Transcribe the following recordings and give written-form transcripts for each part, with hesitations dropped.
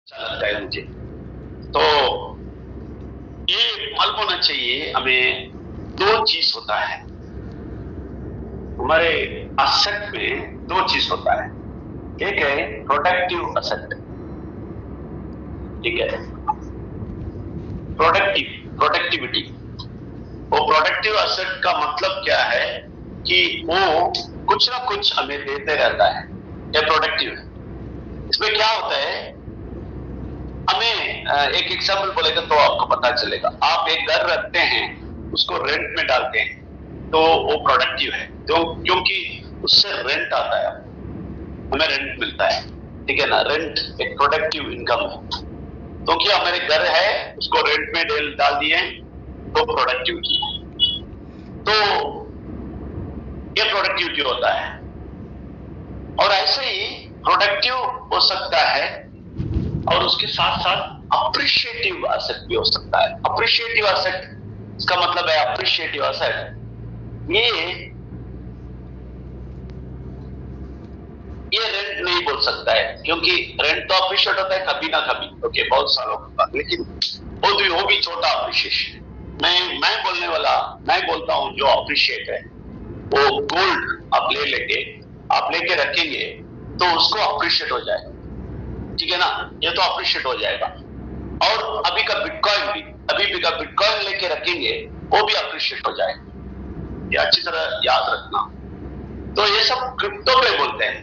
अच्छा लगता है मुझे। तो ये मालूम होना चाहिए हमें, दो चीज होता है हमारे असेट में, दो चीज होता है। एक है प्रोडक्टिव असेट, ठीक है, प्रोडक्टिविटी। वो प्रोडक्टिव असेट का मतलब क्या है कि वो कुछ ना कुछ हमें देते रहता है, ये प्रोडक्टिव है। इसमें क्या होता है, हमें एक एग्जाम्पल बोलेगा तो आपको पता चलेगा। आप एक घर रखते हैं, उसको रेंट में डालते हैं, तो वो प्रोडक्टिव है, तो क्योंकि उससे रेंट आता है, हमें रेंट मिलता है, ठीक है ना। रेंट एक प्रोडक्टिव इनकम है, तो क्या हमारे घर है उसको रेंट में डाल दिए, तो प्रोडक्टिविटी है। तो ये प्रोडक्टिविटी होता है। और ऐसे ही प्रोडक्टिव हो सकता है और उसके साथ साथ अप्रिशिएटिव एसेट भी हो सकता है। अप्रिशिएटिव एसेट, इसका मतलब है अप्रिशिएटिव एसेट ये रेंट नहीं बोल सकता है, क्योंकि रेंट तो अप्रिशिएट होता है कभी ना कभी, ओके, बहुत सालों बाद, लेकिन वो भी छोटा अप्रिशिएशन। मैं बोलता हूं जो अप्रिशिएट है, वो गोल्ड आप लेके रखेंगे तो उसको अप्रिशिएट हो जाएगा, ठीक है ना, ये तो अप्रिशिएट हो जाएगा। और अभी का बिटकॉइन लेके रखेंगे, वो भी अप्रिशिएट हो जाएगा। ये अच्छी तरह याद रखना। तो ये सब क्रिप्टो पे बोलते हैं।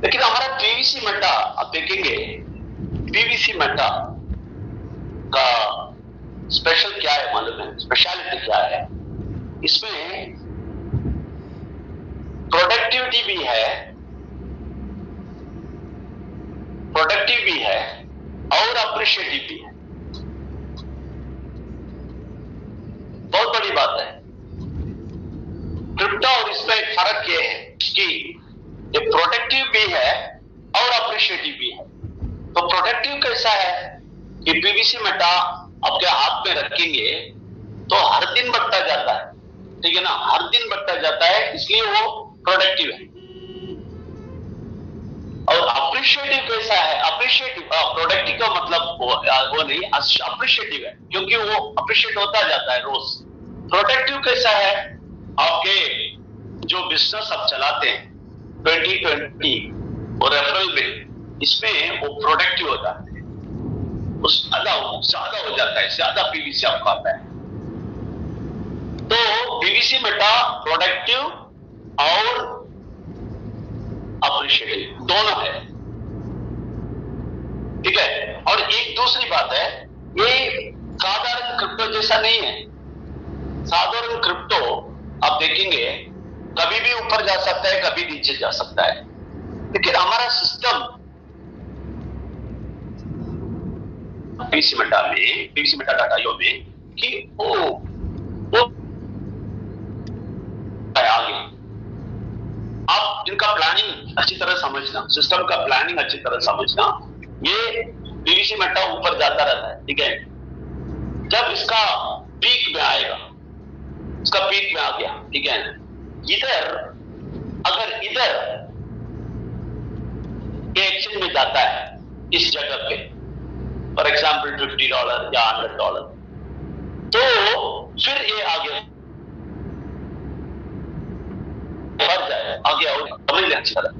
लेकिन हमारा पीवीसी मेटा आप देखेंगे, पीवीसी मेटा का स्पेशल क्या है मालूम है, स्पेशलिटी क्या है? इसमें प्रोडक्टिव भी है और अप्रिशिएटिव भी है। बहुत बड़ी बात है। क्रिप्टो और इसमें एक फर्क ये है कि ये प्रोडक्टिव भी है और अप्रिशिएटिव भी है। तो प्रोडक्टिव कैसा है कि पीवीसी मेटा आपके हाथ में रखेंगे तो हर दिन बढ़ता जाता है, ठीक है ना, हर दिन बढ़ता जाता है, इसलिए वो प्रोडक्टिव है। और अप्रिशिएटिव कैसा है? अप्रिशिएटिव, प्रोडक्टिव का मतलब वो नहीं, अप्रिशिएटिव है, क्योंकि वो अप्रिशिएट होता जाता है रोज। प्रोडक्टिव कैसा है? आपके जो बिजनेस आप चलाते हैं 2020 और रेफरल में, इसमें वो प्रोडक्टिव होता है, ज्यादा हो जाता है, ज्यादा पीवीसी आपको आता है। तो पीवीसी मेटा प्रोडक्टिव और अप्रिशिएटिव दोनों है, ठीक है। और एक दूसरी बात है, ये साधारण क्रिप्टो जैसा नहीं है। साधारण क्रिप्टो आप देखेंगे कभी भी ऊपर जा सकता है, कभी नीचे जा सकता है, लेकिन हमारा सिस्टम पीवीसी मेटा डाटा में कि वो आगे आप इनका प्लानिंग अच्छी तरह समझना, सिस्टम का प्लानिंग अच्छी तरह समझना। ये पीवीसी मेटा ऊपर जाता रहता है, ठीक है। जब इसका पीक में आएगा, इसका पीक में आ गया, ठीक है, इधर ये एक्सचेंज में जाता है इस जगह पे, फॉर एग्जाम्पल $50 या $100, तो फिर ये आगे बढ़ जाए, आगे और समझ लें अच्छी तरह।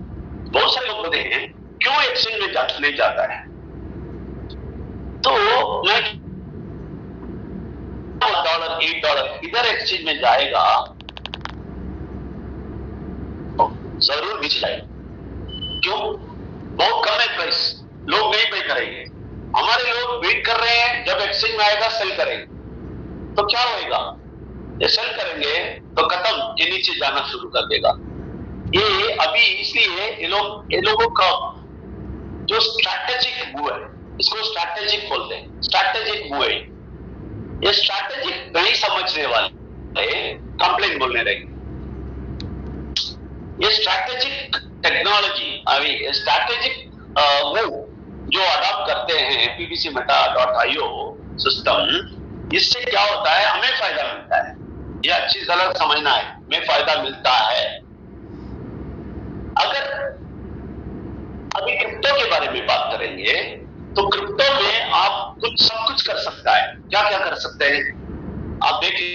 बहुत सारे लोग बोलते हैं क्यों एक्सचेंज में नहीं जाता है, तो मैं $8 इधर एक्सचेंज में जाएगा जरूर नीचे जाएगा। क्यों? बहुत कम है प्राइस, लोग नहीं पे करेंगे। हमारे लोग वेट कर रहे हैं, जब एक्सचेंज में आएगा सेल करेंगे, तो क्या होएगा, ये सेल करेंगे तो खत्म, ये नीचे जाना शुरू कर देगा। ये अभी इसलिए ये लोगों का जो स्ट्रैटेजिक मूव है, इसको स्ट्रैटेजिक बोलते हैं, स्ट्रैटेजिक मूव है। ये स्ट्रैटेजिक नहीं समझने वाले कंप्लेन बोलने लगे। ये स्ट्रैटेजिक टेक्नोलॉजी, स्ट्रैटेजिक मूव जो अडॉप्ट करते हैं पीवीसी मेटा.io सिस्टम, इससे क्या होता है, हमें फायदा मिलता है। ये अच्छी तरह समझना है, हमें फायदा मिलता है। अगर अभी क्रिप्टो के बारे में बात करेंगे तो क्रिप्टो में आप कुछ सब कुछ कर सकता है। क्या क्या कर सकते हैं आप देखिए,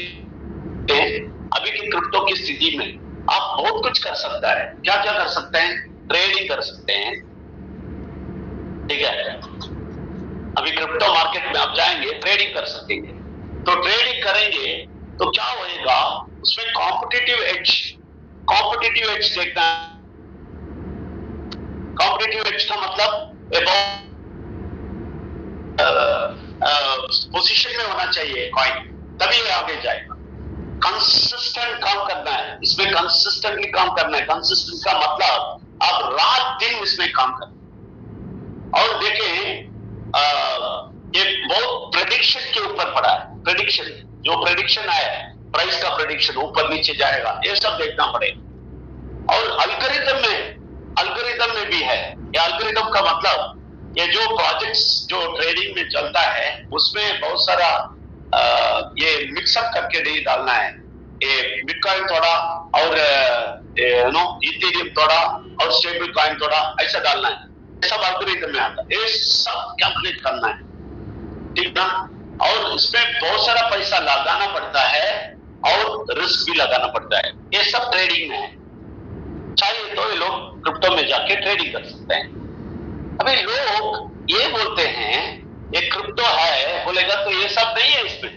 अभी की क्रिप्टो की स्थिति में आप बहुत कुछ कर सकता है। क्या क्या कर सकते हैं? ट्रेडिंग कर सकते हैं, ठीक है। अभी क्रिप्टो मार्केट में आप जाएंगे, ट्रेडिंग कर सकेंगे। तो ट्रेडिंग करेंगे तो क्या होएगा, उसमें कॉम्पिटिटिव एज देखना। कॉम्पिटिटिव एज का मतलब पोजीशन में होना चाहिए कॉइन, तभी ये आगे जाएगा। कंसिस्टेंट काम करना है, इसमें कंसिस्टेंटली काम करना है। कंसिस्टेंट का मतलब आप रात दिन इसमें काम करना। और देखें, ये बहुत प्रेडिक्शन के ऊपर पड़ा है। प्रेडिक्शन, जो प्रेडिक्शन आया है, प्राइस का प्रेडिक्शन ऊपर नीचे जाएगा, ये सब देखना पड़ेगा। और अल्गोरिदम में भी है। ये अल्गोरिदम का मतलब ये जो प्रोजेक्ट्स जो ट्रेडिंग में चलता है उसमें बहुत सारा ये मिक्सअप करके नहीं डालना है। ये बिटकॉइन थोड़ा और इथेरियम थोड़ा और स्टेबल कॉइन थोड़ा ऐसा डालना है। ये सब अल्गोरिदम में आता है। ये सब कैलकुलेट करना है, ठीक ना। और इसमें बहुत सारा पैसा लगाना पड़ता है और रिस्क भी लगाना पड़ता है। ये सब ट्रेडिंग में है। चाहिए तो ये लोग क्रिप्टो में जाके ट्रेडिंग कर सकते हैं। अभी लोग ये बोलते हैं ये क्रिप्टो है, बोलेगा तो ये सब नहीं है इसमें।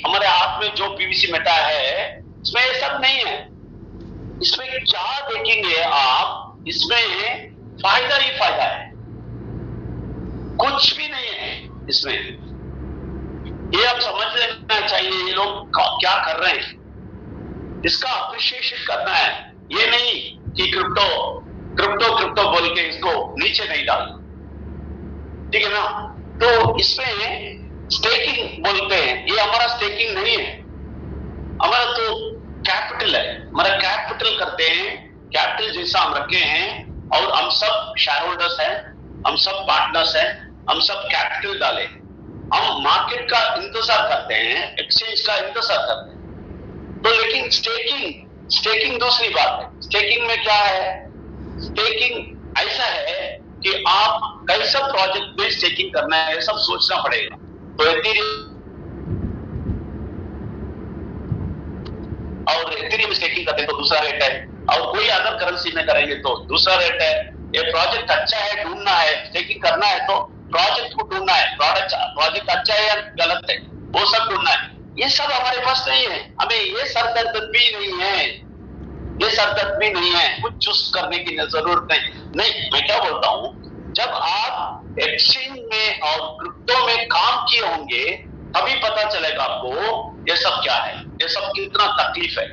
हमारे हाथ में जो पीवीसी मेटा है इसमें ये सब नहीं है। इसमें क्या देखेंगे आप, इसमें फायदा ही फायदा है, कुछ भी नहीं है इसमें। ये आप समझ लेना चाहिए ये लोग क्या कर रहे हैं, इसका अप्रिशिएशन करना है। ये नहीं कि क्रिप्टो बोल के इसको नीचे नहीं डालना, ठीक है ना। तो इसमें स्टेकिंग बोलते हैं, ये हमारा स्टेकिंग नहीं है, हमारा तो कैपिटल है। हमारा कैपिटल करते हैं, कैपिटल जैसा हम रखे हैं और हम सब शेयर होल्डर्स हैं, हम सब पार्टनर्स हैं, हम सब कैपिटल डाले। हम मार्केट का इंतजार करते हैं, एक्सचेंज का इंतजार करते हैं। तो लेकिन स्टेकिंग दूसरी बात है। स्टेकिंग में क्या है? स्टेकिंग ऐसा है कि आप कैसा प्रोजेक्ट में स्टेकिंग करना है, ये सब सोचना पड़ेगा। तो एथेरियम स्टेकिंग करते हैं तो दूसरा रेट है, और कोई अदर करेंसी में करेंगे तो दूसरा रेट है। ये प्रोजेक्ट अच्छा है, ढूंढना है, स्टेकिंग करना है तो प्रोजेक्ट को ढूंढना है, प्रोजेक्ट अच्छा है या गलत है वो सब ढूंढना है। ये सब हमारे पास नहीं है। हमें ये सरदर्दी नहीं है, ये सरदर्दी नहीं है, कुछ चूज करने की जरूरत नहीं। मैं क्या बोलता हूं, जब आप एक्सचेंज में और क्रिप्टो में काम किए होंगे तभी पता चलेगा आपको ये सब क्या है, ये सब कितना तकलीफ है।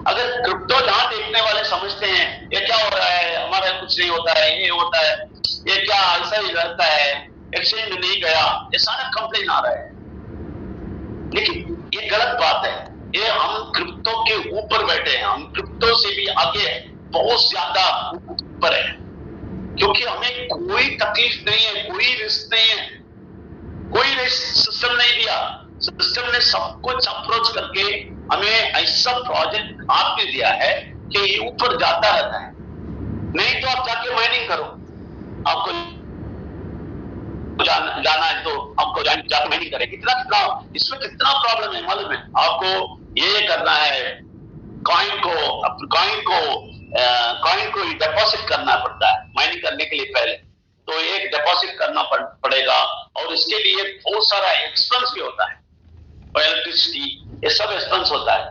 अगर क्रिप्टो जहां देखने वाले समझते हैं ये क्या हो रहा है, हमारा कुछ नहीं होता है, ये होता है, ये क्या ऐसा ही रहता है, एक्सचेंज में नहीं गया, ये सारा कंप्लेन आ रहा है। लेकिन ये गलत बात है। ये हम क्रिप्टो के ऊपर बैठे हैं, हम क्रिप्टो से भी आगे बहुत ज्यादा ऊपर है, क्योंकि हमें कोई तकलीफ नहीं है, कोई रिस्क नहीं है, कोई रिस्क सिस्टम नहीं दिया। सिस्टम ने सब कुछ अप्रोच करके हमें ऐसा प्रोजेक्ट आपने दिया है कि ये ऊपर जाता रहता है। नहीं तो आप जाके माइनिंग करो, आपको जाना है तो आपको जाके माइनिंग करें। कितना इसमें कितना प्रॉब्लम है मालूम है आपको। ये करना है, कॉइन को डिपॉजिट करना पड़ता है माइनिंग करने के लिए पहले, तो एक डिपॉजिट करना पड़ेगा और इसके लिए बहुत सारा एक्सपेंस भी होता है, इलेक्ट्रिसिटी, ये सब एक्सपेंस होता है।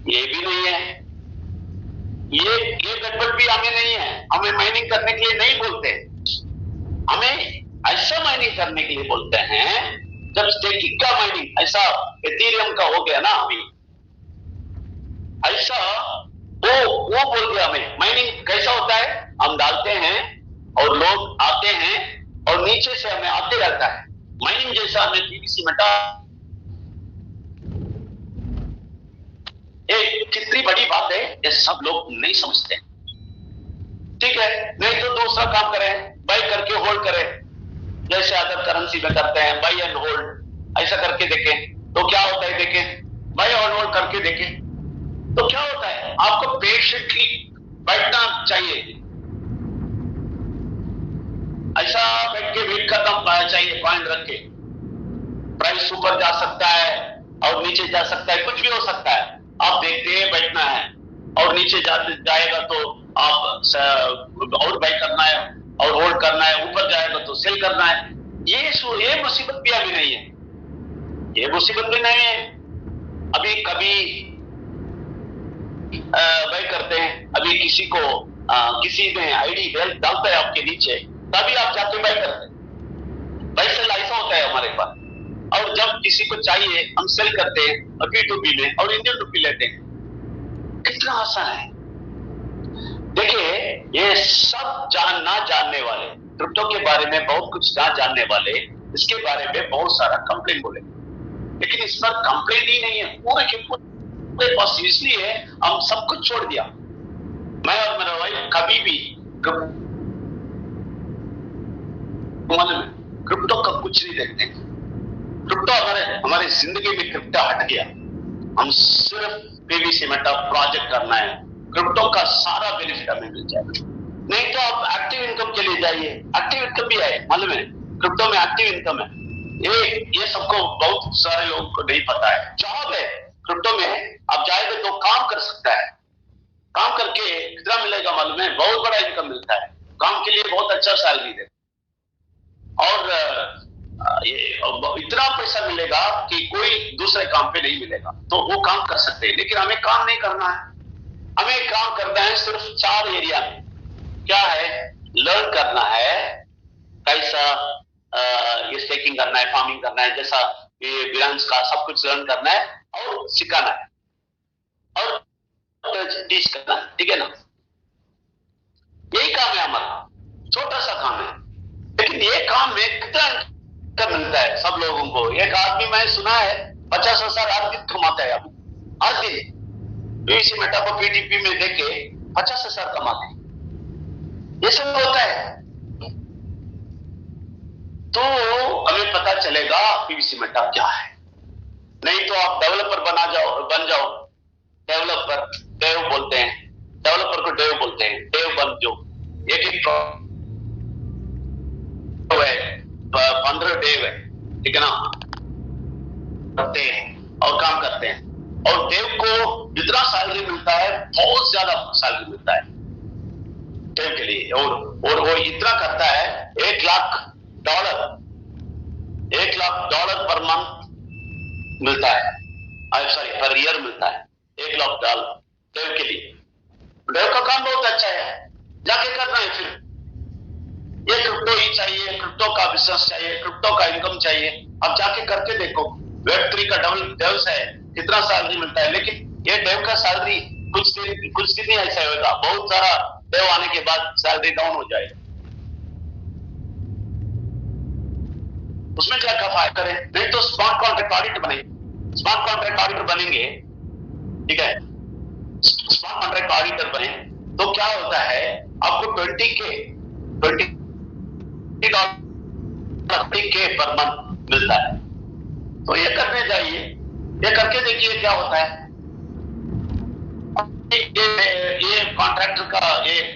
ये भी नहीं है, ये गड़बड़ भी हमें नहीं है। हमें माइनिंग करने के लिए नहीं बोलते, हमें ऐसा माइनिंग करने के लिए बोलते हैं जब स्टेकिंग का माइनिंग ऐसा एथेरियम का हो गया ना, अभी ऐसा वो बोल दिया हमें। माइनिंग कैसा होता है, हम डालते हैं और लोग आते हैं और नीचे से हमें आते रहता है। माइनिंग जैसा हमें पीवीसी मेटा, ये कितनी बड़ी बात है, ये सब लोग नहीं समझते। ठीक है, नहीं तो दूसरा काम करें, बाय करके होल्ड करें, जैसे अदर करेंसी में करते हैं, बाय एंड होल्ड, ऐसा करके देखें तो क्या होता है। देखें, बाय और होल्ड करके देखें तो क्या होता है। आपको पेशेंटली बैठना चाहिए, कैसा बैठ के वेट करना चाहिए, पॉइंट रख के। प्राइस ऊपर जा सकता है और नीचे जा सकता है, कुछ भी हो सकता है। आप देखते हैं बैठना है, और नीचे जाएगा तो आप और बाई करना है और होल्ड करना है, ऊपर जाएगा तो सेल करना है। ये मुसीबत भी अभी नहीं है, ये मुसीबत भी नहीं है। अभी कभी बाई करते हैं, अभी किसी को किसी ने आईडी डालता है आपके नीचे, तभी आप जाके बाई करते हैं। बाई सेल ऐसा होता है हमारे पास। और जब किसी को चाहिए हम सेल करते हैं और P2P में और इंडियन रुपी लेते हैं। कितना आसान है। देखिए, ये सब ना जानने वाले, क्रिप्टो के बारे में बहुत कुछ ना जानने वाले इसके बारे में बहुत सारा कंप्लेन बोले, लेकिन इस पर कंप्लेन ही नहीं है। पूरे के पूरे पास इसलिए है हम सब कुछ छोड़ दिया। मैं और मेरा वाइफ कभी भी क्रिप्टो का कुछ नहीं देखते। क्रिप्टो हमारे जिंदगी में क्रिप्टो हट गया। हम सिर्फ पीवीसी मेटा प्रोजेक्ट करना है, क्रिप्टो का सारा बेनिफिट हमें मिल जाएगा। नहीं तो आप एक्टिव इनकम के लिए जाइए, एक्टिव इनकम भी है, मालूम है क्रिप्टो में एक्टिव इनकम है। ये सबको बहुत सारे लोगों को नहीं पता है। जॉब है क्रिप्टो में, आप जाएंगे तो काम कर सकता है। काम करके कितना मिलेगा मालूम है? बहुत बड़ा इनकम मिलता है। काम के लिए बहुत अच्छा सैलरी दे, और इतना पैसा मिलेगा कि कोई दूसरे काम पे नहीं मिलेगा, तो वो काम कर सकते हैं। लेकिन हमें काम नहीं करना है, हमें काम करना है सिर्फ 4 एरिया में। क्या है? लर्न करना है कैसा ये स्टेकिंग करना है, फार्मिंग करना है, जैसा ये बिरांस का सब कुछ लर्न करना है और सिखाना है और टीच करना है, ठीक है ना? यही काम है हमारा, छोटा सा काम है, लेकिन ये काम में कितना मिलता है सब लोगों को। एक आदमी मैं सुना है 50,000 हर दिन कमाता है, अब हर दिन पीवीसी मेटा को P2P में देके 50,000 कमाते हैं। ये सब होता है, तो हमें पता चलेगा पीवीसी मेटा क्या है। नहीं तो आप डेवलपर बन जाओ। डेवलपर डेव बोलते हैं, डेवलपर को डेव बोलते हैं, डेव बन जो। एक 15 डेव है, ठीक है ना? करते हैं और काम करते हैं, और देव को जितना सैलरी मिलता है बहुत ज्यादा सैलरी मिलता है देव के लिए, और वो इतना करता है $1 लाख पर मंथ मिलता है, सॉरी पर ईयर मिलता है $1 लाख देव के लिए। देव का काम बहुत अच्छा है, जाके करना है। फिर ये क्रिप्टो ही चाहिए, क्रिप्टो का बिजनेस चाहिए, क्रिप्टो का इनकम चाहिए, अब जाके करके देखो। Web3 का डेव है, कितना सैलरी मिलता है, लेकिन ये डेव का सैलरी कुछ दिन ही ऐसा होगा, बहुत सारा डेव आने के बाद सैलरी डाउन हो जाएगा। उसमें क्या फायदा करें? नहीं तो स्मार्ट कॉन्ट्रैक्ट ऑडिटर बनेंगे। स्मार्ट कॉन्ट्रैक्ट ऑडिटर बनेंगे, ठीक है? स्मार्ट कॉन्ट्रैक्ट ऑडिटर बने तो क्या होता है, आपको 20K पर मंथ मिलता है। तो ये करने जाइए, ये करके देखिए क्या होता है। ये कॉन्ट्रैक्टर का, एक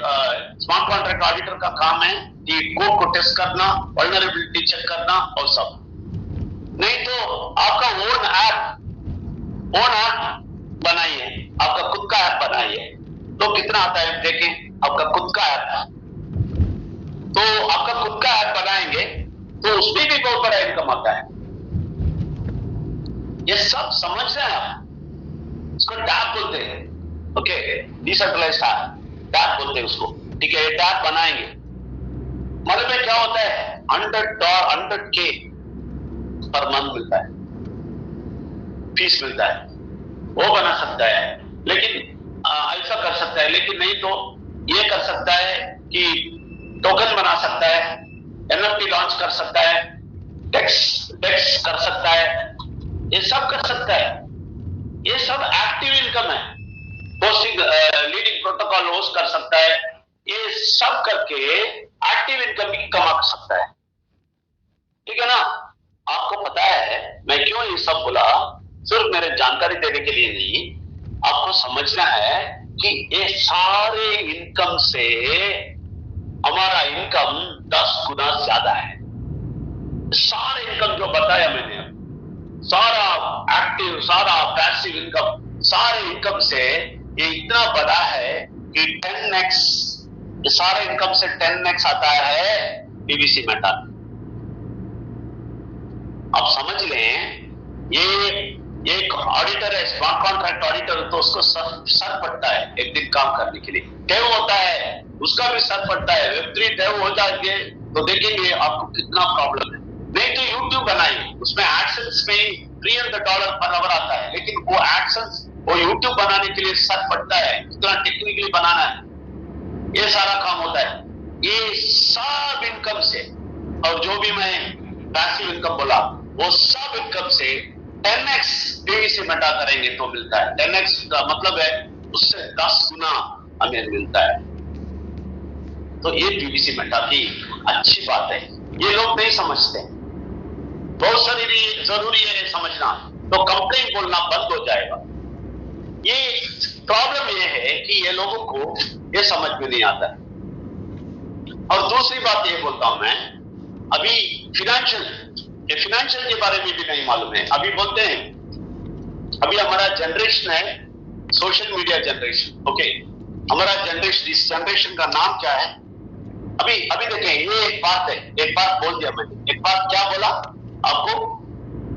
स्मार्ट कॉन्ट्रैक्ट ऑडिटर का काम है कि कोड को टेस्ट करना, वल्नरेबिलिटी चेक करना और सब। नहीं तो आपका ओन ऐप बनाइए, आपका खुद का ऐप बनाइए, तो कितना आता है देखें। आपका खुद का ऐप, तो आपका खुद का ऐप बनाएंगे तो उसमें भी बहुत बड़ा इनकम आता है। ये सब समझ रहे हैं आप? इसको टैप बोलते हैं, ओके? डिसेंट्रलाइज्ड टैप बोलते हैं उसको, ठीक है? ये टैप बनाएंगे, मतलब में क्या होता है, 100K पर मंथ मिलता है, फीस मिलता है। वो बना सकता है, लेकिन ऐसा कर सकता है। लेकिन नहीं तो ये कर सकता है कि टोकन बना सकता है, NFT लॉन्च कर सकता है, डेक्स कर सकता है, ये सब कर सकता है। ये सब एक्टिव इनकम है। होस्टिंग, लीडिंग प्रोटोकॉल होस्ट कर सकता है, ये सब करके एक्टिव इनकम भी कमा सकता है, ठीक है ना? आपको पता है मैं क्यों ये सब बोला? सिर्फ मेरे जानकारी देने के लिए नहीं, आपको समझना है कि ये सारे इनकम से हमारा इनकम 10 गुना ज्यादा है। सारे इनकम जो बताया मैंने, सारा एक्टिव, सारा पैसिव इनकम, सारे इनकम से ये इतना बड़ा है कि 10x, ये सारे इनकम से 10x आता है पीवीसी मेटल। आप समझ लें, ये एक ऑडिटर है, स्मार्ट कॉन्ट्रैक्ट ऑडिटर, तो उसको सर पड़ता है एक दिन काम करने के लिए। टेव होता है, उसका भी सर पड़ता है। Web3 टेव हो जाएंगे तो देखेंगे आपको कितना प्रॉब्लम है। नहीं तो यूट्यूब बनाइए, उसमें एडसेंस में $300 पर आवर आता है, लेकिन वो एडसेंस, वो यूट्यूब बनाने के लिए सर पड़ता है, कितना टेक्निकली बनाना है, ये सारा काम होता है। ये सब इनकम से, और जो भी मैं पैसिव इनकम बोला, वो सब इनकम से 10x पीवीसी मेटा करेंगे तो मिलता है। 10x का मतलब है उससे 10 गुना हमें मिलता है। तो ये पीवीसी मेटा की अच्छी बात है, ये लोग नहीं समझते। बहुत जरूरी है समझना, तो कंप्लेंट बोलना बंद हो जाएगा। ये प्रॉब्लम ये है कि ये लोगों को ये समझ में नहीं आता है। और दूसरी बात ये बोलता हूं मैं, अभी फिनेंशियल के बारे में भी नहीं मालूम है। अभी बोलते हैं, अभी हमारा जनरेशन है सोशल मीडिया जनरेशन। ओके, हमारा जनरेशन, इस जनरेशन का नाम क्या है? अभी देखें, ये एक बात बोल दिया मैंने। एक बात क्या बोला आपको?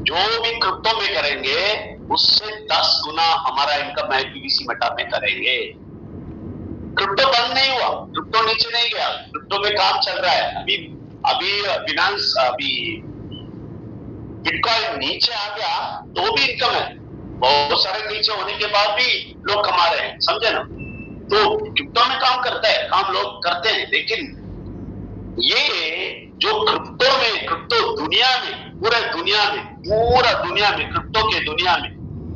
जो भी क्रिप्टो में करेंगे उससे 10 गुना हमारा इनकम पीवीसी मेटा में करेंगे। क्रिप्टो बंद नहीं हुआ, क्रिप्टो नीचे नहीं गया, क्रिप्टो में काम चल रहा है। अभी बिनांस, अभी बिटकॉइन नीचे आ गया तो भी इनकम है। बहुत सारे नीचे होने के बाद भी लोग कमा रहे हैं, समझे ना? तो क्रिप्टो में काम करता है, काम लोग करते हैं, लेकिन ये जो क्रिप्टो दुनिया में, पूरा दुनिया में क्रिप्टो के दुनिया में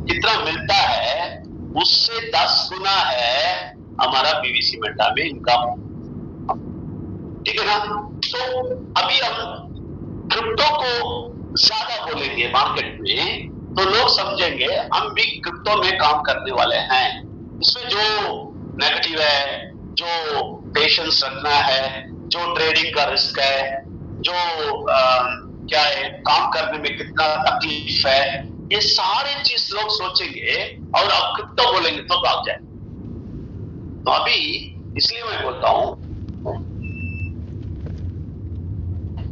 कितना मिलता है, उससे 10 गुना है हमारा पीवीसी मेटा में इनकम। ठीक है ना? तो अभी हम क्रिप्टो को ज्यादा बोलेंगे मार्केट में तो लोग समझेंगे हम भी क्रिप्टो में काम करने वाले हैं। इसमें जो नेगेटिव है, जो पेशेंस रखना है, जो ट्रेडिंग का रिस्क है, जो क्या है, काम करने में कितना तकलीफ है, ये सारे चीज लोग सोचेंगे और आप क्रिप्टो बोलेंगे तो भाग जाए। तो अभी इसलिए मैं बोलता हूं,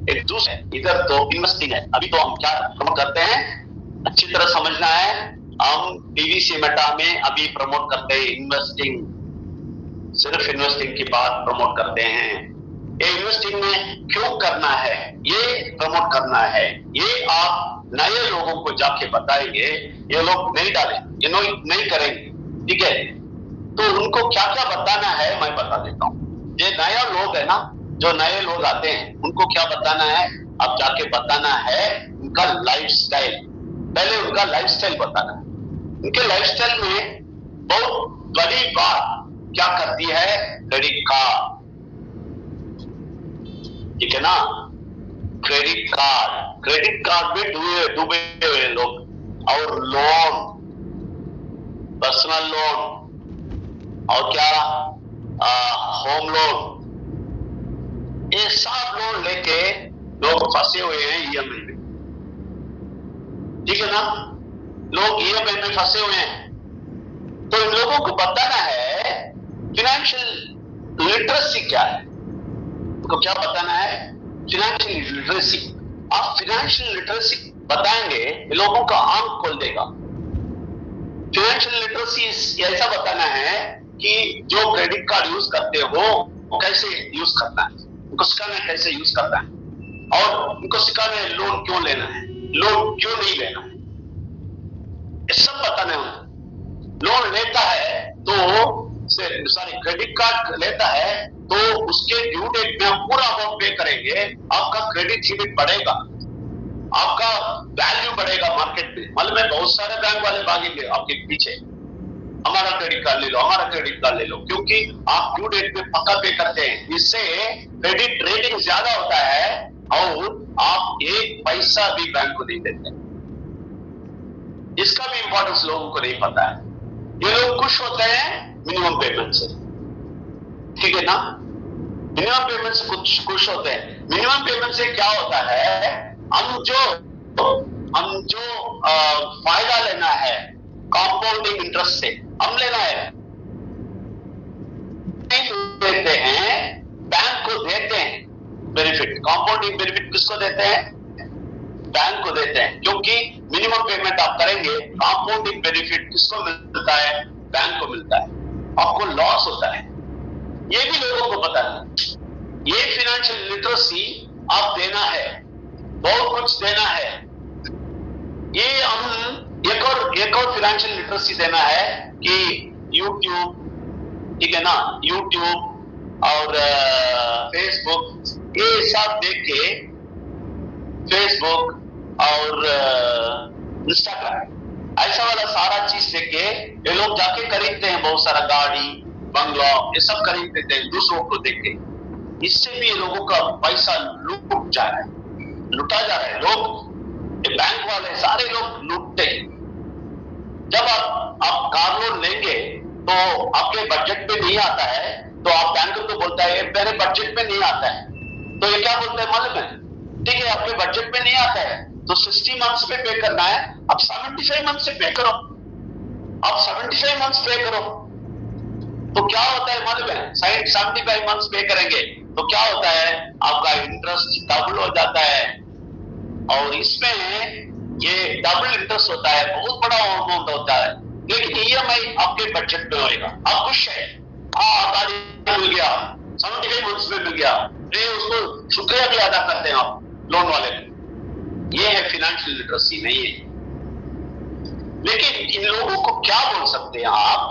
एक दूसरे, इधर तो इन्वेस्टिंग है। अभी तो हम क्या प्रमोट करते हैं, अच्छी तरह समझना है। हम पीवीसी मेटा में अभी प्रमोट करते हैं इन्वेस्टिंग, सिर्फ इन्वेस्टिंग की बात प्रमोट करते हैं। ये इन्वेस्टिंग में क्यों करना है, ये प्रमोट करना है, ये आप नए लोगों को जाके बताएंगे। ये लोग नहीं डालें, ये नहीं करेंगे, ठीक है? तो उनको क्या क्या बताना है मैं बता देता हूं। ये नया लोग है ना, जो नए लोग आते हैं, उनको क्या बताना है? अब जाके बताना है उनका लाइफस्टाइल। पहले उनका लाइफस्टाइल बताना है। उनके लाइफस्टाइल में बहुत बड़ी बात क्या करती है? क्रेडिट कार्ड, ठीक है ना? क्रेडिट कार्ड में डूबे हुए लोग, और लोन, पर्सनल लोन, और क्या, होम लोन, ये सब लोन लेके लोग फंसे हुए हैं ईएमआई में, ठीक है ना? लोग ईएमआई में फंसे हुए हैं। तो इन लोगों को बताना है फिनेंशियल लिटरेसी क्या है। उनको क्या बताना है? Financial literacy. आप फिनेंशियल लिटरेसी बताएंगे, ये लोगों का आंख खोल देगा। फिनेंशियल लिटरेसी ऐसा बताना है कि जो क्रेडिट कार्ड यूज करते हो वो कैसे यूज करना है, उनको सिखाना है कैसे यूज करना है, और उनको सिखाना है लोन क्यों लेना है, लोन क्यों नहीं लेना है, ये सब बताना है उनको। लोन लेता है तो सॉरी क्रेडिट कार्ड लेता है तो उसके ड्यू डेट में हम पूरा अमाउंट पे करेंगे, आपका क्रेडिट लिमिट बढ़ेगा, आपका वैल्यू बढ़ेगा मार्केट में। मालूम है, बहुत सारे बैंक वाले भागेंगे आपके पीछे, हमारा क्रेडिट कार्ड ले लो, हमारा क्रेडिट कार्ड ले लो, क्योंकि आप ड्यू डेट पे पक्का पे करते हैं। इससे क्रेडिट रेटिंग ज्यादा होता है और आप एक पैसा भी बैंक को नहीं देते। इसका भी इंपॉर्टेंस लोगों को नहीं पता है। ये लोग खुश होते हैं मिनिमम पेमेंट से, ठीक है ना? मिनिमम पेमेंट से कुछ खुश होते हैं। मिनिमम पेमेंट से क्या होता है, हम जो फायदा लेना है कंपाउंडिंग इंटरेस्ट से, हम लेना है, देते हैं, बैंक को देते हैं बेनिफिट। कंपाउंडिंग बेनिफिट किसको देते हैं? बैंक को देते हैं, क्योंकि मिनिमम पेमेंट आप करेंगे, कंपाउंडिंग बेनिफिट किसको मिलता है? बैंक को मिलता है, आपको लॉस होता है। ये भी लोगों को पता है। ये फाइनेंशियल लिटरेसी आप देना है, बहुत कुछ देना है। ये हम एक और फाइनेंशियल लिटरेसी देना है कि यूट्यूब, ठीक है ना, यूट्यूब और फेसबुक, ये सब देख के, फेसबुक और इंस्टाग्राम, ऐसा वाला सारा चीज देख के ये लोग जाके खरीदते हैं, बहुत सारा गाड़ी, बंगला, ये सब खरीद देते हैं दूसरों को देख के। इससे भी ये लोगों का पैसा लूट जा रहा है, लुटा जा रहा है। लोग, बैंक वाले सारे लोग लूटते हैं। जब आप कार लोन लेंगे तो आपके बजट पे नहीं आता है, तो आप बैंकर को बोलता है मेरे बजट में नहीं आता है, तो ये क्या बोलता है मालूम है? ठीक है, आपके बजट में नहीं आता है तो 60 मंथ्स पे पे करना है, आप 75 मंथ से पे करो, आप 75 मंथ्स पे करो। तो क्या होता है मालूम है? 75 मंथ्स पे करेंगे तो क्या होता है, आपका इंटरेस्ट डबल हो जाता है। और इसमें ये डबल इंटरेस्ट होता है, बहुत बड़ा अमाउंट होता है, लेकिन ईएमआई आपके बजट में होएगा। आप खुश है, गाड़ी मिल गया, 75 मंथ्स में मिल गया, उसको शुक्रिया भी अदा करते हैं आप लोन वाले को। ये है फाइनेंशियल लिटरेसी, नहीं है। लेकिन इन लोगों को क्या बोल सकते हैं आप?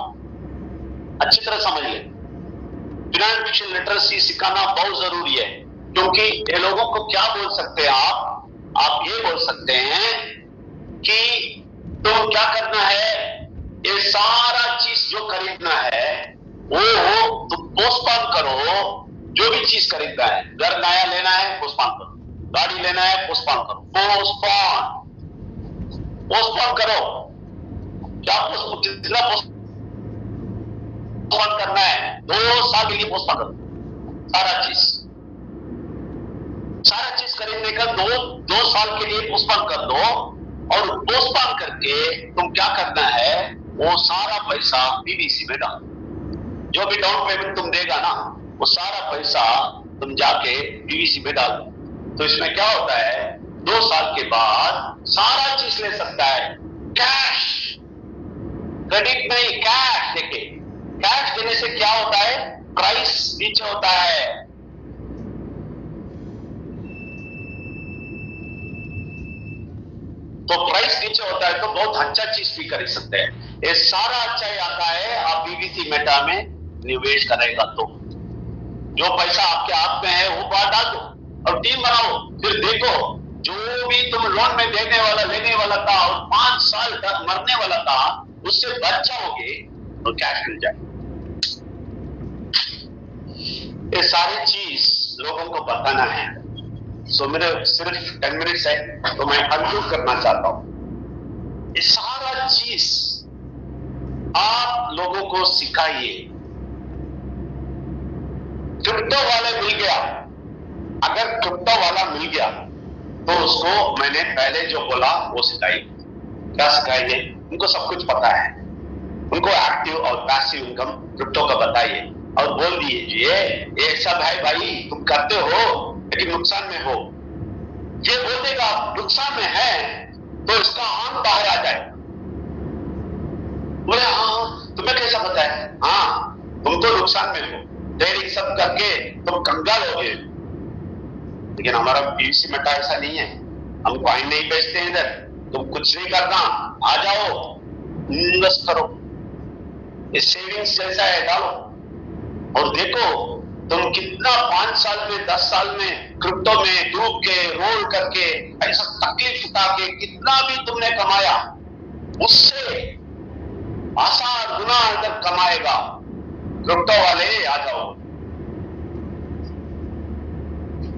अच्छी तरह समझ लें, फाइनेंशियल लिटरेसी सिखाना बहुत जरूरी है, क्योंकि ये लोगों को क्या बोल सकते हैं आप ये बोल सकते हैं कि तुम क्या करना है, ये सारा चीज जो खरीदना है वो तुम पोस्टपोन करो। जो भी चीज खरीदना है, घर नया लेना है पोस्टपोन करो, गाड़ी लेना है पोस्टपोन करो, पोस्टपोन करो। क्या कितना पोस्टपोन करना है? 2 साल के लिए पोस्टपोन करो सारा चीज खरीदने का 2 साल के लिए पोस्टपोन कर दो। और पोस्टपोन करके तुम क्या करना है, वो सारा पैसा पीवीसी में डाल। जो भी डाउन पेमेंट तुम देगा ना, वो सारा पैसा तुम जाके पीवीसी में डाल दो। तो इसमें क्या होता है, 2 साल के बाद सारा चीज ले सकता है, कैश, क्रेडिट नहीं, कैश देके। कैश देने से क्या होता है, प्राइस नीचे होता है। तो प्राइस नीचे होता है तो बहुत अच्छा चीज भी खरीद सकते हैं। ये सारा अच्छा ही आता है आप पीवीसी मेटा में निवेश करेगा तो। जो पैसा आपके हाथ में है वो बाहर डाल दो और टीम बनाओ। फिर देखो, जो भी तुम लोन में लेने वाला था और 5 साल तक मरने वाला था, उससे बच जाओगे तो कैश मिल जाए। ये सारी चीज लोगों को बताना है। सो मेरे सिर्फ 10 मिनट्स है तो मैं कंक्लूड करना चाहता हूं। ये सारा चीज आप लोगों को सिखाइए। क्रिप्टो वाले मिल गया, अगर क्रिप्टो वाला मिल गया तो उसको मैंने पहले जो बोला वो सिखाइए। क्या सिखाइए? उनको सब कुछ पता है, उनको एक्टिव और पैसिव इनकम क्रिप्टो का बताइए और बोल दीजिए ये सब है भाई, तुम करते हो लेकिन नुकसान में हो। ये बोल देगा नुकसान में है तो इसका आम बाहर आ जाए। बोले हाँ, तुम्हें कैसा पता है? हाँ, तुम तो नुकसान में हो, ट्रेडिंग सब करके तुम कंगाल हो गए। लेकिन हमारा पीवीसी मेटा ऐसा नहीं है, हम कॉइन नहीं बेचते हैं इधर, तुम कुछ नहीं करना, आ जाओ इन्वेस्ट करो। ये सेविंग्स जैसा है, डालो और देखो तुम कितना 5 साल में 10 साल में क्रिप्टो में डूब के रोल करके ऐसा तकलीफ उठा के कितना भी तुमने कमाया, उससे आसान गुना अगर कमाएगा। क्रिप्टो वाले आ जाओ।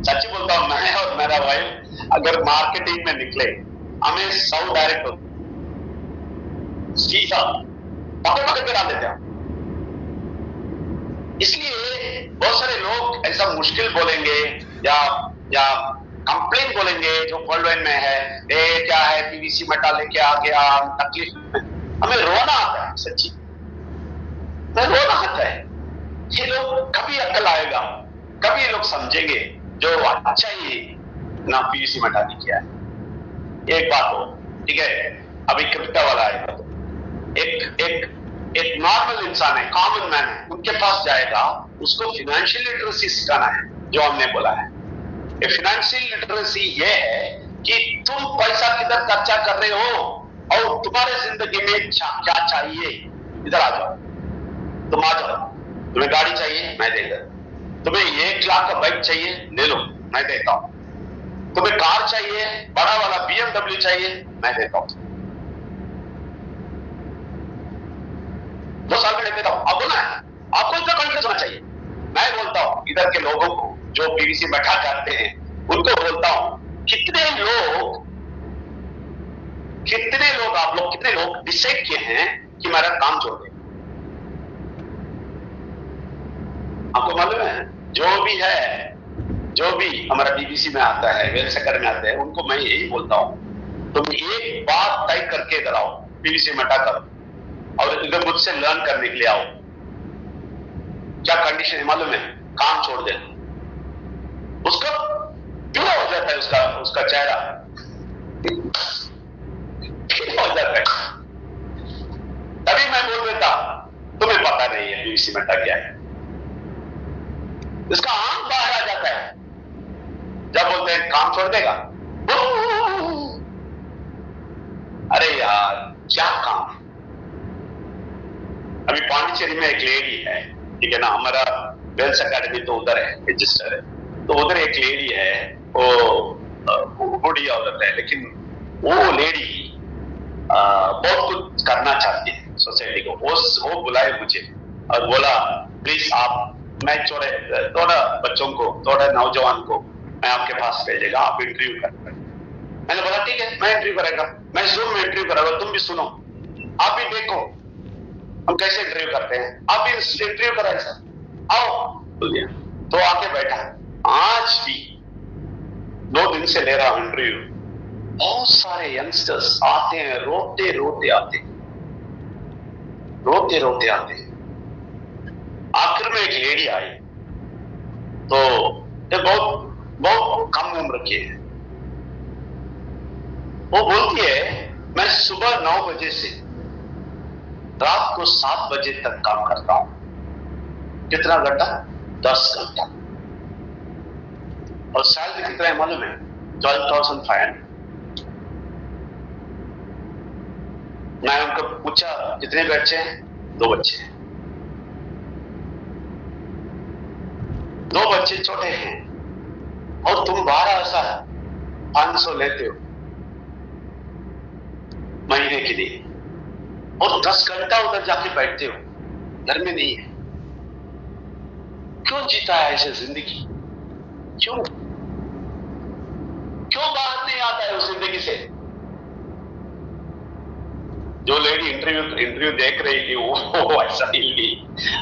सच्ची बोलता हूं, मैं और मेरा भाई अगर मार्केटिंग में निकले, हमें 100 डायरेक्ट हो सीधा पकड़ के डाल देते हैं। इसलिए बहुत सारे लोग ऐसा मुश्किल बोलेंगे या कंप्लेन बोलेंगे जो वर्ल्ड में है, ए क्या है पीवीसी मेटा लेके आ गया, तकलीफ में। हमें रोना आता है, सच्ची तो रोना आता है। ये लोग कभी अक्ल आएगा, कभी ये लोग समझेंगे जो अच्छा ही ना पीवीसी मेटा नहीं किया है। एक बात हो, ठीक है, अभी क्रिप्टो वाला आएगा तो एक नॉर्मल इंसान है, कॉमन मैन है, उनके पास जाएगा, उसको फिनेंशियल लिटरेसी सिखाना है जो हमने बोला है। ये फिनेंशियल लिटरेसी ये है कि तुम पैसा किधर खर्चा कर रहे हो और तुम्हारे जिंदगी में क्या चाहिए। इधर आ जाओ, तुम आ जाओ। तुम्हें गाड़ी चाहिए, मैं देगा। तुम्हें 1 लाख का बाइक चाहिए, ले लो, मैं देता हूं। तुम्हें कार चाहिए, बड़ा वाला BMW चाहिए, मैं देता हूं। 2 साल में देता हूं। आपको ना आपको इतना कॉन्फिडेंस होना चाहिए। मैं बोलता हूं इधर के लोगों को जो पीवीसी बैठा करते हैं, उनको बोलता हूं, कितने लोग डिसाइड किए हैं कि मेरा काम छोड़ दे। आपको मालूम है, जो भी हमारा बीबीसी में आता है, वेल सेकर में आता है, उनको मैं यही बोलता हूं, तुम एक बात तय करके इधर आओ, पीवीसी में हटा करो और इधर मुझसे लर्न करने के लिए आओ। क्या कंडीशन है मालूम है? काम छोड़ देना। उसका पीला हो जाता है, उसका चेहरा पीला हो जाता है। तभी मैं बोल देता, तुम्हें पता नहीं है पीवीसी मेटा क्या है। इसका आंख बाहर आ जाता है जब बोलते हैं काम छोड़ देगा। अरे यार क्या काम। अभी पांडिचेरी में एक लेडी है, ठीक है ना, हमारा वेल्स अकेडमी तो उधर है, रजिस्टर है, तो उधर एक लेडी है, वो बूढ़ी औरत है, लेकिन वो लेडी बहुत कुछ करना चाहती है सोसाइटी को। वो बुलाए मुझे और बोला, प्लीज आप, मैं थोड़ा बच्चों को, थोड़ा नौजवान को मैं आपके पास भेजेगा, आप इंटरव्यू कर। मैंने बोला ठीक है, मैं इंटरव्यू करेगा, मैं जूम में इंटरव्यू कराऊंगा, तुम भी सुनो, आप भी देखो हम कैसे इंटरव्यू करते हैं, आप भी इंटरव्यू कराए सर, आओ। बोलिए तो आके बैठा। आज भी 2 दिन से ले रहा हूं इंटरव्यू। बहुत सारे यंगस्टर्स आते हैं, रोते रोते आते हैं। आखिर में एक लेडी आई, तो ये बहुत कम उम्र की है। वो बोलती है, मैं सुबह 9 बजे से रात को 7 बजे तक काम करता हूं। कितना घंटा? 10 घंटा। और सैलरी कितना है मालूम है? 12,500। मैं उनको पूछा कितने बच्चे हैं? 2 बच्चे हैं। 2 बच्चे छोटे हैं और तुम 12,500 लेते हो महीने के लिए, और 10 घंटा उधर जाके बैठते हो, घर में नहीं है। क्यों जीता है ऐसे जिंदगी? क्यों बाहर नहीं आता है उस जिंदगी से? जो लेडी इंटरव्यू देख रही थी वो ऐसा ही ली।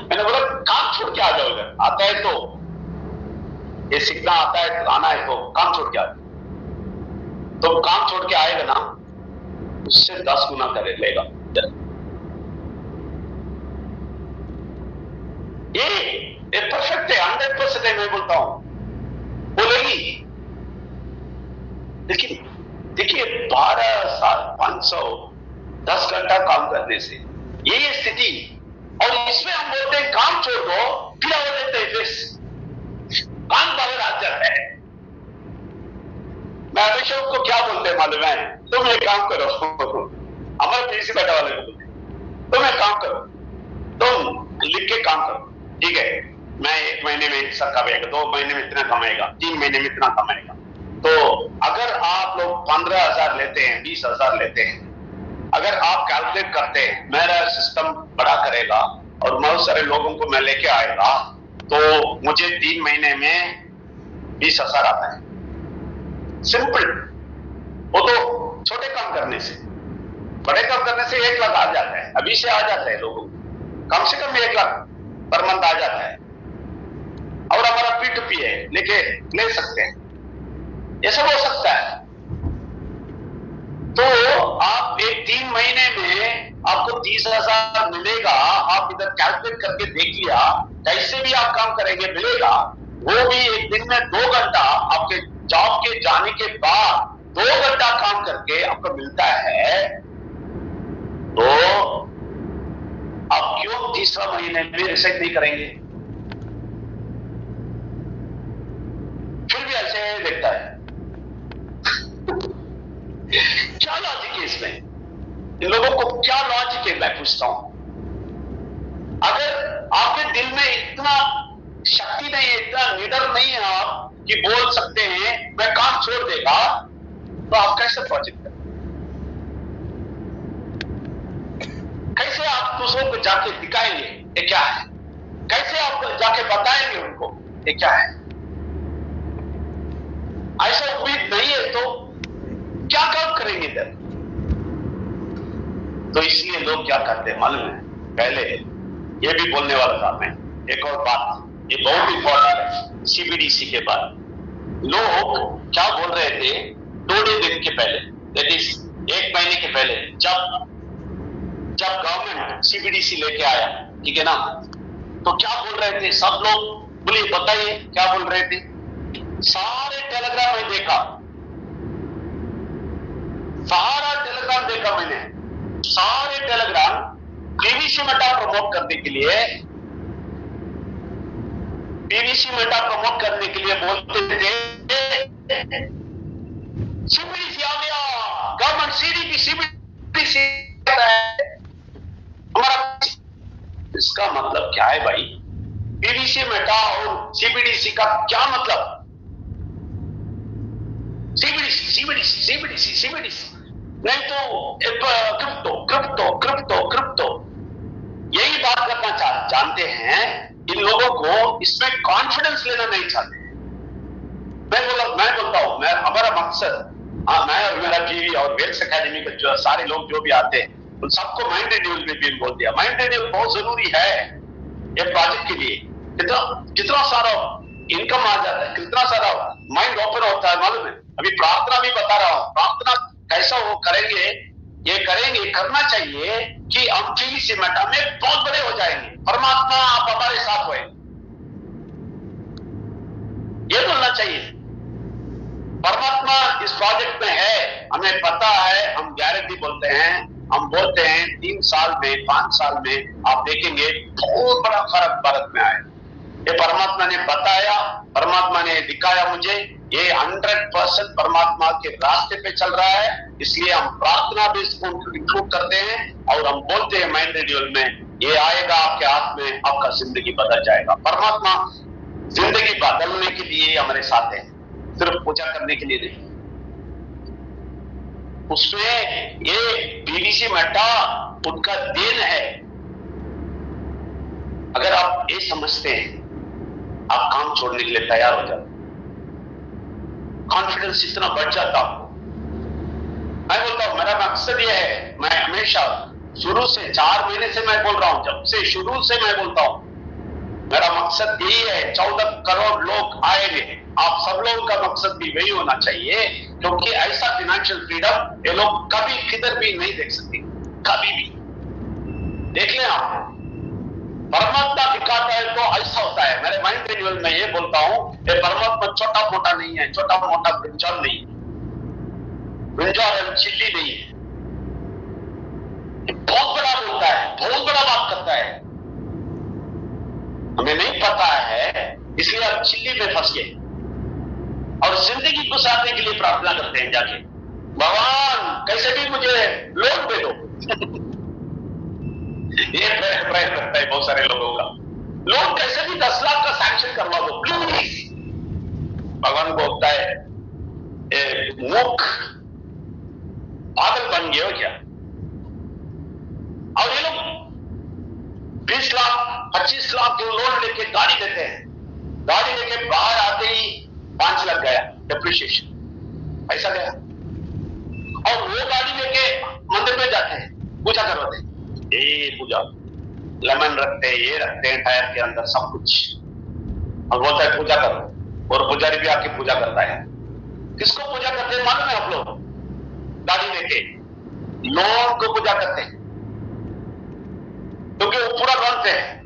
मैंने बोला काम छोड़ के आ जाओ उधर, आता है तो ये सीखना आता है, आना है तो काम छोड़ के आ जाओ। तो काम छोड़ के आएगा ना, उससे 10 गुना करे लेगा। ये परफेक्ट है, 100% है, मैं बोलता हूं बोलेगी। लेकिन देखिए 12,500 10 घंटा काम करने से ये स्थिति, और इसमें हम बोलते हैं काम छोड़ दो, फिर हो जाते हैं, फिर काम बाहर आ जाता है। मैं हमेशा उसको क्या बोलते हैं मालूम है? तुम एक काम करो, हमारे पीसी बैठा वाले को बोलते, तुम एक काम करो, तुम लिख के काम करो, ठीक है, मैं 1 महीने में इतना कमाएगा, 2 महीने में इतना कमाएगा, 3 महीने में इतना कमाएगा। तो अगर आप लोग 15,000 लेते हैं, 20,000 लेते हैं, अगर आप कैलकुलेट करते हैं, मेरा सिस्टम बड़ा करेगा और बहुत सारे लोगों को मैं लेके आएगा, तो मुझे 3 महीने में 20,000 आता है। सिंपल। वो तो छोटे काम करने से, बड़े काम करने से 1 लाख आ जाता है, अभी से आ जाता है लोगों को, कम से कम 1 लाख पर मंथ आ जाता है। 2 महीने में इतना कमाएगा, 3 महीने में इतना कमाएगा, तो अगर आप कैलकुलेट करते हैं, मेरा सिस्टम बड़ा करेगा और बहुत सारे लोगों को मैं लेके आएगा, तो मुझे 3 महीने में 20,000 आता है। सिंपल। वो तो छोटे काम करने से, बड़े काम करने से 1 लाख आ जाता है, अभी से आ जाता है लोगों को, कम से कम 1 लाख पर मंथ आ जाता है। और हमारा P2P है, लेके ले सकते हैं, ये सब हो सकता है। तो आप एक 3 महीने में आपको 30,000 मिलेगा, आप इधर कैलकुलेट करके देख लिया, कैसे भी आप काम करेंगे मिलेगा, वो भी एक दिन में 2 घंटा आपके जॉब के जाने के बाद 2 घंटा काम करके आपको मिलता है, तो आप क्यों तीसरा महीने में रिसाइड नहीं करेंगे? फिर भी ऐसे देखता है क्या लॉजिक है इसमें? इन लोगों को क्या लॉजिक है, मैं पूछता हूं। अगर आपके दिल में इतना शक्ति नहीं है, इतना निडर नहीं है आप कि बोल सकते हैं मैं काम छोड़ देगा, तो आप कैसे प्रोजेक्ट करें? कैसे आप दूसरों को जाके दिखाएंगे ये क्या है? कैसे आप जाके बताएंगे उनको ये क्या है? ऐसा उम्मीद नहीं है तो क्या काम करेंगे इधर? तो इसलिए लोग क्या करते हैं मालूम है? पहले ये भी बोलने वाला था मैं, एक और बात, ये बहुत इंपॉर्टेंट है। सीबीडीसी के बाद लोग क्या बोल रहे थे 2 दिन के पहले, दैट इज 1 महीने के पहले, जब गवर्नमेंट सीबीडीसी लेके आया, ठीक है ना, तो क्या बोल रहे थे सब लोग? बोलिए, बताइए क्या बोल रहे थे? सारे टेलीग्राम में देखा, सारा टेलीग्राम देखा मैंने, सारे टेलीग्राम पीवीसी मेटा प्रमोट करने के लिए, पीवीसी मेटा प्रमोट करने के लिए बोलते थे सीबीडीसी आ गया, गवर्नमेंट सीडीपी सीबीडीसी हमारा। इसका मतलब क्या है भाई? पीवीसी मेटा और सीबीडीसी का क्या मतलब? सीबीडीसी सीबीडीसी सीबीडीसी सीबीडीसी नहीं तो क्रिप्टो क्रिप्टो क्रिप्टो क्रिप्टो, यही बात करना जानते हैं। इन लोगों को इसमें कॉन्फिडेंस लेना नहीं चाहते। मैं बोलता हूं, हमारा मकसद, मैं और मेरा बीवी और वेल्स एकेडमी के जो सारे लोग जो भी आते हैं उन सबको माइंड रिन्यूअल में भी बोल दिया, माइंड रिन्यूअल बहुत जरूरी है ये प्रोजेक्ट के लिए। कितना सारा इनकम आ जाता है, कितना सारा माइंड ओपन होता है मालूम है? अभी प्रार्थना भी बता रहा हूं, प्रार्थना कैसा वो करेंगे, ये करेंगे, करना चाहिए कि हम पीवीसी मेटा में बहुत बड़े हो जाएंगे, परमात्मा आप हमारे साथ होए, ये बोलना चाहिए। परमात्मा इस प्रोजेक्ट में है, हमें पता है, हम गारंटी बोलते हैं, हम बोलते हैं 3 साल में 5 साल में आप देखेंगे बहुत बड़ा फर्क भारत में आए। ये परमात्मा ने बताया, परमात्मा ने दिखाया मुझे, ये 100% परमात्मा के रास्ते पे चल रहा है। इसलिए हम प्रार्थना भी इसको इंक्लूड करते हैं और हम बोलते हैं माइंड रिन्यूअल में, ये आएगा आपके हाथ में, आपका जिंदगी बदल जाएगा। परमात्मा जिंदगी बदलने के लिए हमारे साथ है, सिर्फ पूजा करने के लिए नहीं। उसमें ये पीवीसी मेटा उनका देन है। अगर आप ये समझते हैं, आप काम छोड़ने के लिए तैयार हो जाते, कॉन्फिडेंस इतना बढ़ जाता आपको। मैं बोलता हूं, मेरा मकसद यह है, मैं हमेशा शुरू से 4 महीने से मैं बोल रहा हूं, जब से शुरू से मैं बोलता हूं, मेरा मकसद यही है 14 करोड़ लोग आएंगे। आप सब लोगों का मकसद भी वही होना चाहिए, क्योंकि ऐसा फाइनेंशियल फ्रीडम ये लोग कभी किधर भी नहीं देख सकते, कभी भी। देख लें आप, परमात्मा दिखाता है तो ऐसा होता है। मेरे माइंड रिन्यूअल में ये बोलता हूं, ये परमात्मा छोटा मोटा नहीं है, छोटा मोटा ब्रिंजल नहीं है, ब्रिंजल चिल्ली नहीं है, बहुत बड़ा बोलता है, बहुत बड़ा बात करता है। हमें नहीं पता है, इसलिए आप चिल्ली में फंस गए और जिंदगी गुजारने के लिए प्रार्थना करते हैं जाके, भगवान कैसे भी मुझे लोन दे दो। ये प्रयास करता है बहुत सारे लोगों का, लोन कैसे भी 10 लाख का सैंक्शन करवा दो प्लीज। भगवान को होता है मूर्ख, पागल बन गए हो क्या? और ये लोग 20 लाख 25 लाख जो लोन लेके गाड़ी देते हैं, गाड़ी लेके बाहर आते ही 5 लाख गया डेप्रिसिएशन, पैसा गया। और वो गाड़ी लेके मंदिर में जाते हैं, पूजा करवाते हैं, ये पूजा लेमन रखते हैं, ये रखते हैं टायर के अंदर सब कुछ। और बोलता है पूजा करो, और पुजारी भी आके पूजा करता है। किसको पूजा करते हैं मालूम है आप लोग? गाड़ी लेके लोन को पूजा करते हैं, क्योंकि वो पूरा लोन पे है।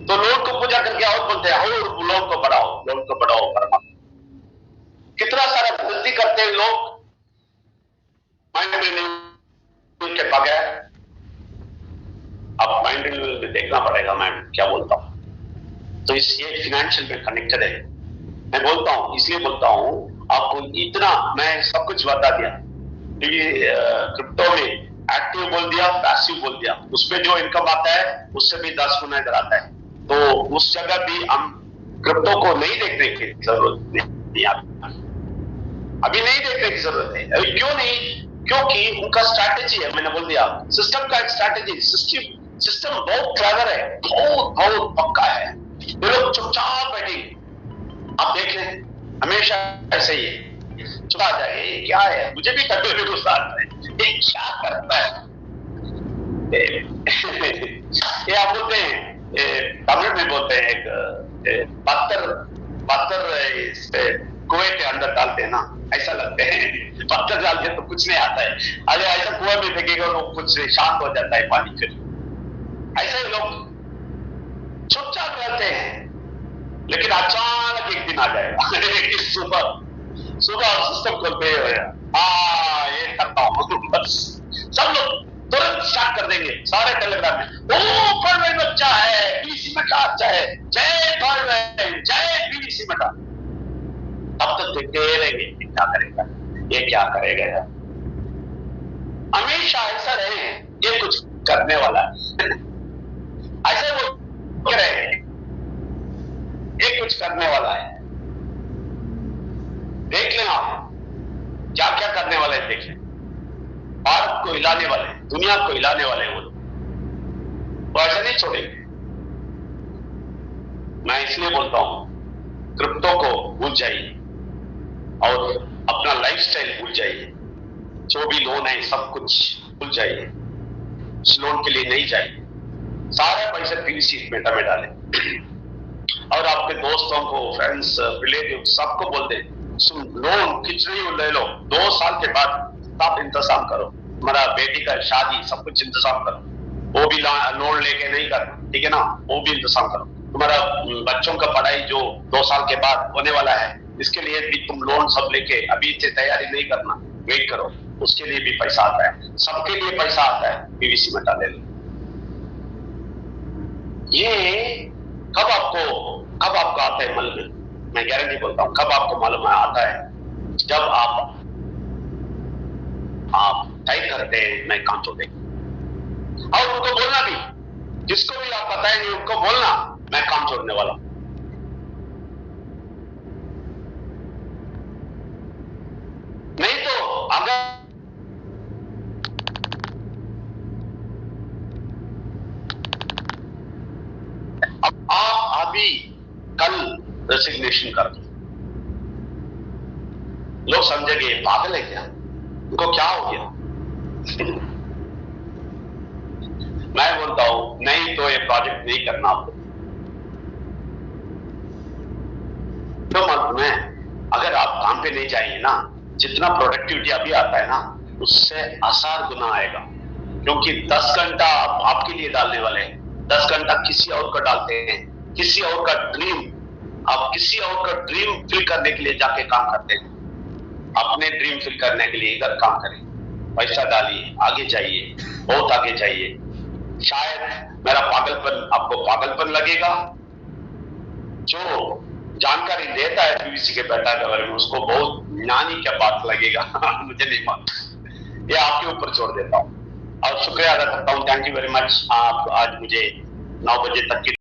तो लोन को पूजा करके और बोलते हैं हो लोन को बढ़ाओ, लोन को बढ़ाओ परमात्मा। कितना सारा गलती करते हैं लोग माइंड रिन्यूअल के बगैर। अब माइंड रिन्यूअल में देखना पड़ेगा मैं क्या बोलता हूं। तो ये फिनेंशियल में कनेक्टेड है। मैं बोलता हूं, इसलिए बोलता हूं आपको इतना, मैं सब कुछ बता दिया। क्रिप्टो में एक्टिव बोल दिया, पैसिव बोल दिया, उसमें जो इनकम आता है उससे भी 10 गुना इधर आता है। तो उस जगह भी हम क्रिप्टो को नहीं देखने की जरूरत नहीं, अभी नहीं देखने की जरूरत है। अभी क्यों नहीं? क्योंकि उनका स्ट्रैटेजी है, मैंने बोल दिया सिस्टम का एक स्ट्रैटेजी। सिस्टम बहुत क्लेवर है, बहुत बहुत पक्का है। ये लोग चुपचाप बैठेंगे, आप देख लें, हमेशा ऐसे ही है, चुप आ जाए। ये क्या है? मुझे भी कभी भी गुस्सा आता है, ये क्या करता है? ये आप बोलते हैं, तमिल में बोलते हैं एक पत्थर कुएं के अंदर डालते हैं ना, ऐसा लगते हैं। पत्थर डालते तो कुछ नहीं आता है, अरे ऐसा कुएं में फेंकेगा तो कुछ शांत हो जाता है पानी। फिर ऐसे लोग चुपचाप रहते हैं, लेकिन अचानक एक दिन आ जाएगा सुबह सिस्टम खोलते हुए ये करता हूं बस सब लोग तुरंत स्टार्ट कर देंगे सारे टेलीग्राम में। ओ फॉरवर्ड बच्चा है, बीसी में का अच्छा है, जय फॉरवर्ड, जय बीसी में का। तब तक देखते रहेंगे क्या करेगा, ये क्या करेगा यार। हमेशा ऐसा रहे, ये कुछ करने वाला है ऐसे वो रहे, ये कुछ करने वाला है। देख लेना आप क्या क्या करने वाले हैं, देख लें। भारत को हिलाने वाले, दुनिया को हिलाने वाले वो लोग, वो ऐसे नहीं छोड़ेंगे। मैं इसलिए बोलता हूं क्रिप्टो को भूल जाइए और अपना लाइफस्टाइल भूल जाइए। जो भी लोन है सब कुछ भूल जाइए, उस लोन के लिए नहीं जाइए। सारे पैसे पीवीसी मेटा में डालें और आपके दोस्तों को, फ्रेंड्स, रिलेटिव सबको बोल दें लोन खिचड़ी ले लो, 2 साल के बाद आप इंतजाम करो, हमारा बेटी का शादी सब कुछ इंतजाम करो। वो भी लोन लेके नहीं करना, ठीक है ना, वो भी इंतजाम करो। तुम्हारा बच्चों का पढ़ाई जो 2 साल के बाद होने वाला है, इसके लिए भी तुम लोन सब लेके अभी से तैयारी नहीं करना, वेट करो, उसके लिए भी पैसा आता है, सबके लिए पैसा आता है। पीवीसी मेटा ले लो। ये कब आपको आता है मालूम? मैं गारंटी बोलता हूं, कब आपको मालूम आता है? जब आप तय करते हैं मैं काम छोड़ देंगे, और उनको बोलना भी, जिसको भी आप बताएंगे उनको बोलना मैं काम छोड़ने वाला हूं। नहीं तो अगर आप अभी कल रेसिग्नेशन कर दो, लोग समझेंगे पागल है क्या, उनको क्या हो गया। मैं बोलता हूं नहीं तो ये प्रोजेक्ट नहीं करना आपको। तो मालूम है, अगर आप काम पे नहीं जाएंगे ना, जितना प्रोडक्टिविटी अभी आता है ना, उससे 1000 गुना आएगा। क्योंकि 10 घंटा आपके लिए डालने वाले हैं, 10 घंटा किसी और को डालते हैं, किसी और का ड्रीम, आप किसी और का ड्रीम फिल करने के लिए जाके काम करते हैं। अपने ड्रीम फिल करने के लिए इधर काम करें, पैसा डालिए, आगे जाइए, बहुत आगे जाइए। शायद मेरा पागलपन आपको पागलपन लगेगा, जो जानकारी देता है पीवीसी के बेटा के बारे में उसको बहुत ज्ञानी क्या बात लगेगा मुझे नहीं मालूम, ये आपके ऊपर छोड़ देता हूं। और शुक्रिया अदा करता हूं, थैंक यू वेरी मच। आप आज मुझे 9 बजे तक की